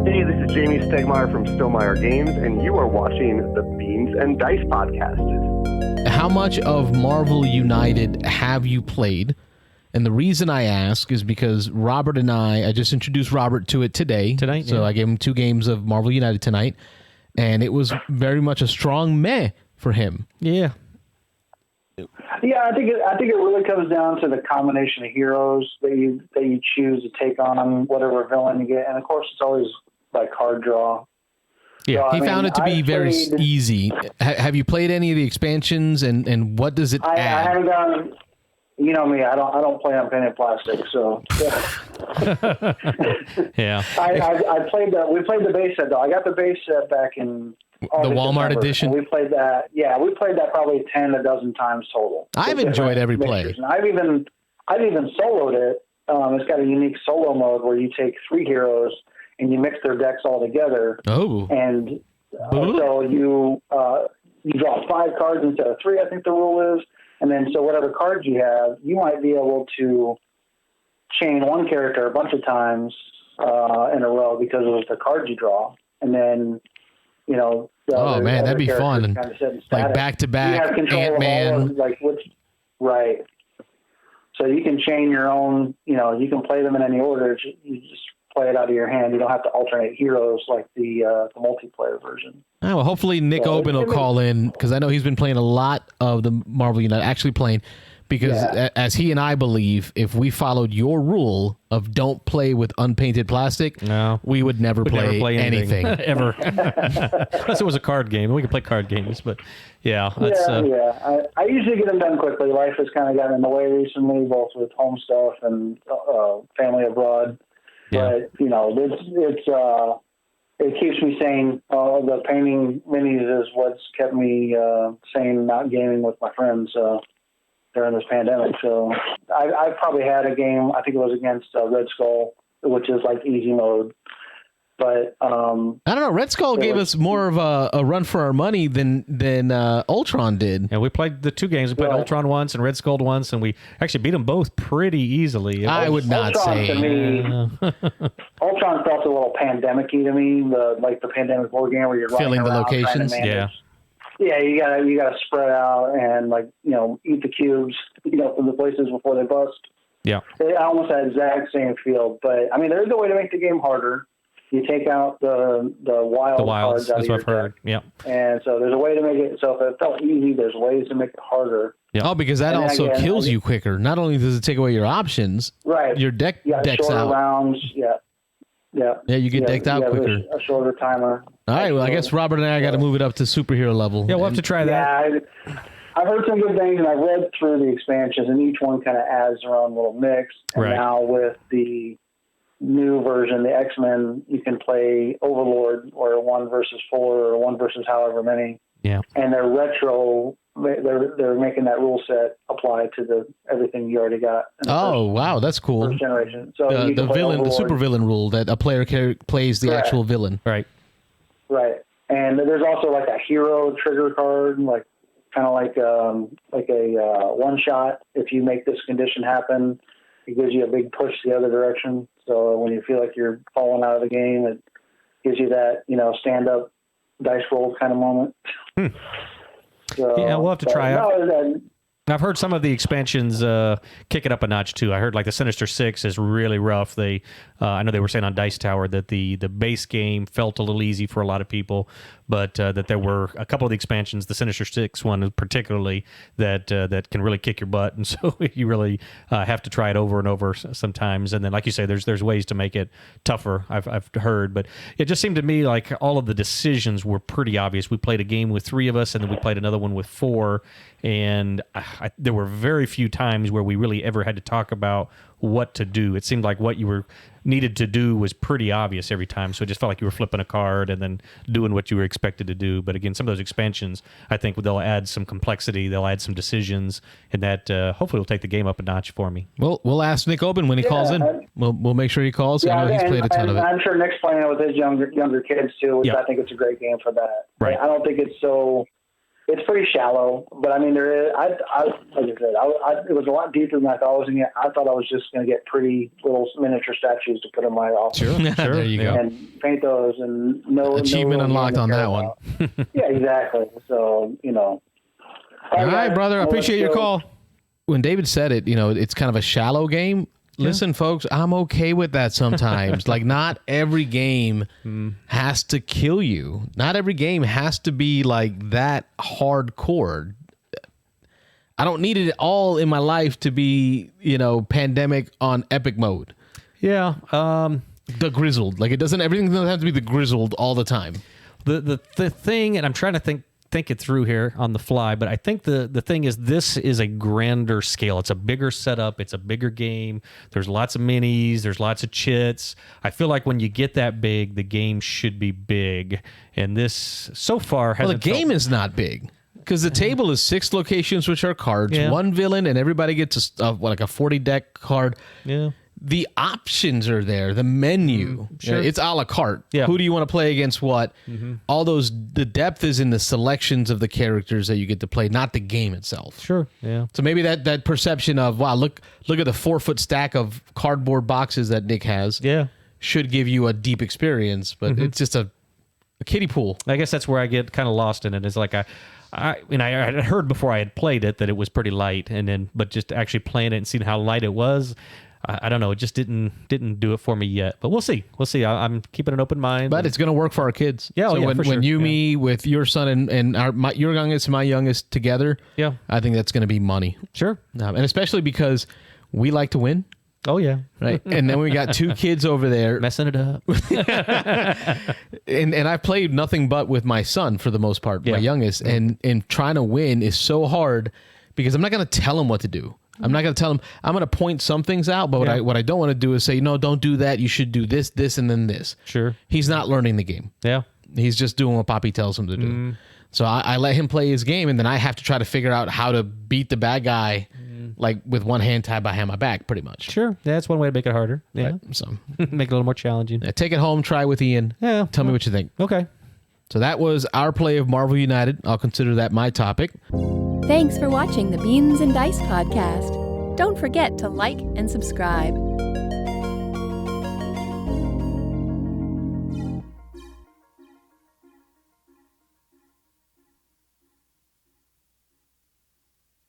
Hey, this is Jamie Stegmeyer from Stonemeyer Games, and you are watching the Beans and Dice podcast. How much of Marvel United have you played? And the reason I ask is because Robert and I just introduced Robert to it today. So yeah. I gave him 2 games of Marvel United tonight, and it was very much a strong meh for him. Yeah. Yeah, I think it really comes down to the combination of heroes that you choose to take on whatever villain you get, and of course it's always by card draw. Yeah, so, he found it to be very easy. Have you played any of the expansions, and what does it add? I haven't done. You know me, I don't play on painted plastic, so yeah. I played that. We played the base set though. I got the base set back in the Walmart December, edition. We played that. Yeah, we played that probably 10 a dozen times total. I've enjoyed every play. And I've even soloed it. It's got a unique solo mode where you take 3 heroes and you mix their decks all together. Oh. And so you draw 5 cards instead of 3. I think the rule is. And then, so whatever cards you have, you might be able to chain one character a bunch of times in a row because of the cards you draw. And then, you know, oh man, that'd be fun. Kind of like back to back, Ant-Man. Right. So you can chain your own. You know, you can play them in any order. You just play it out of your hand. You don't have to alternate heroes like the multiplayer version. Oh, well, hopefully Nick Oben will call in, because I know he's been playing a lot of the Marvel United, actually playing, because as he and I believe, if we followed your rule of don't play with unpainted plastic, we would never play anything. Ever. Unless it was a card game. We could play card games, but yeah. I usually get them done quickly. Life has kind of gotten in the way recently, both with home stuff and family abroad. Yeah. But, you know, it keeps me sane. The painting minis is what's kept me sane, not gaming with my friends during this pandemic. So I probably had a game, I think it was against Red Skull, which is like easy mode. But I don't know. Red Skull gave us more of a run for our money than Ultron did. Yeah, we played the 2 games. We played Ultron once and Red Skull once, and we actually beat them both pretty easily. I would not say. To me, Ultron felt a little pandemic-y to me, the pandemic board game where you're filling the locations. Yeah, you gotta spread out and eat the cubes, from the places before they bust. Yeah, it almost had the exact same feel, but I mean, there's a way to make the game harder. You take out the wild cards out of your deck. That's what I've heard. Yeah. And so there's a way to make it. So if it felt easy, there's ways to make it harder. Yeah. Oh, because that also kills you quicker. Not only does it take away your options, right? Your decks out. Rounds, yeah. Yeah, you get decked out quicker. A shorter timer. All right. Well, I guess Robert and I got to move it up to superhero level. Yeah, we'll have to try that. Yeah, I've heard some good things, and I've read through the expansions, and each one kind of adds their own little mix. And now with the new version, the X-Men, you can play Overlord or 1 versus 4 or 1 versus however many. Yeah. And they're retro. They're making that rule set apply to everything you already got. Oh, wow, that's cool. First generation. So the villain, Overlord. The super villain rule that a player plays the actual villain. Right. Right. And there's also like a hero trigger card, kind of like a one shot. If you make this condition happen, it gives you a big push the other direction. So when you feel like you're falling out of the game, it gives you that, stand up dice roll kind of moment. So, yeah, we'll have to try it. I've heard some of the expansions kick it up a notch too. I heard like the Sinister Six is really rough. I know they were saying on Dice Tower that the base game felt a little easy for a lot of people, but that there were a couple of the expansions, the Sinister Six one particularly, that can really kick your butt, and so you really have to try it over and over sometimes. And then, like you say, there's ways to make it tougher. I've heard, but it just seemed to me like all of the decisions were pretty obvious. We played a game with 3 of us, and then we played another one with 4, and there were very few times where we really ever had to talk about what to do. It seemed like what you were needed to do was pretty obvious every time, so it just felt like you were flipping a card and then doing what you were expected to do. But again, some of those expansions, I think they'll add some complexity, they'll add some decisions, and that hopefully will take the game up a notch for me. Well, we'll ask Nick Oben when he calls in. We'll make sure he calls. I know he's played a ton of it. I'm sure Nick's playing it with his younger kids too, which I think it's a great game for that. Right. I don't think it's It's pretty shallow, but I mean, there is. Like I said, it was a lot deeper than I thought I was going to get. I thought I was just going to get pretty little miniature statues to put in my office. Sure. There you go. And paint those, and no achievement unlocked on that one. Yeah, exactly. So All right, brother. I appreciate your call. When David said it, it's kind of a shallow game. Listen, folks, I'm okay with that sometimes. Like, not every game has to kill you. Not every game has to be like that hardcore. I don't need it all in my life to be, pandemic on epic mode. Yeah. The grizzled. Like, everything doesn't have to be the grizzled all the time. The thing, and I'm trying to think it through here on the fly, but I think the thing is, this is a grander scale. It's a bigger setup. It's a bigger game. There's lots of minis. There's lots of chits. I feel like when you get that big, the game should be big. And this so far hasn't. Well, the game is not big because the table is 6 locations, which are cards, 1 villain, and everybody gets like a 40 deck card. Yeah. The options are there. The menu, sure. It's a la carte. Yeah. Who do you want to play against? What? All those. The depth is in the selections of the characters that you get to play, not the game itself. Sure. Yeah. So maybe that perception of, wow, look at the 4-foot stack of cardboard boxes that Nick has. Yeah. Should give you a deep experience, but it's just a kiddie pool. I guess that's where I get kind of lost in it. It's like I had heard before I had played it that it was pretty light, but just actually playing it and seeing how light it was. I don't know. It just didn't do it for me yet, but we'll see. I'm keeping an open mind. But it's going to work for our kids. Yeah. So when you meet with your son and your youngest and my youngest together, yeah, I think that's going to be money. Sure. And especially because we like to win. Oh yeah. Right. And then we got 2 kids over there messing it up. and I've played nothing but with my son for the most part, my youngest, and trying to win is so hard because I'm not going to tell him what to do. I'm not going to tell him. I'm going to point some things out, but what I don't want to do is say, no, don't do that. You should do this, and then this. Sure. He's not learning the game. Yeah. He's just doing what Poppy tells him to do. So I let him play his game, and then I have to try to figure out how to beat the bad guy, like with one hand tied behind my back, pretty much. Sure. Yeah, that's one way to make it harder. Yeah. Right. So make it a little more challenging. Yeah, take it home, try with Ian. Yeah. Tell me what you think. Okay. So that was our play of Marvel United. I'll consider that my topic. Thanks for watching the Beans and Dice podcast. Don't forget to like and subscribe.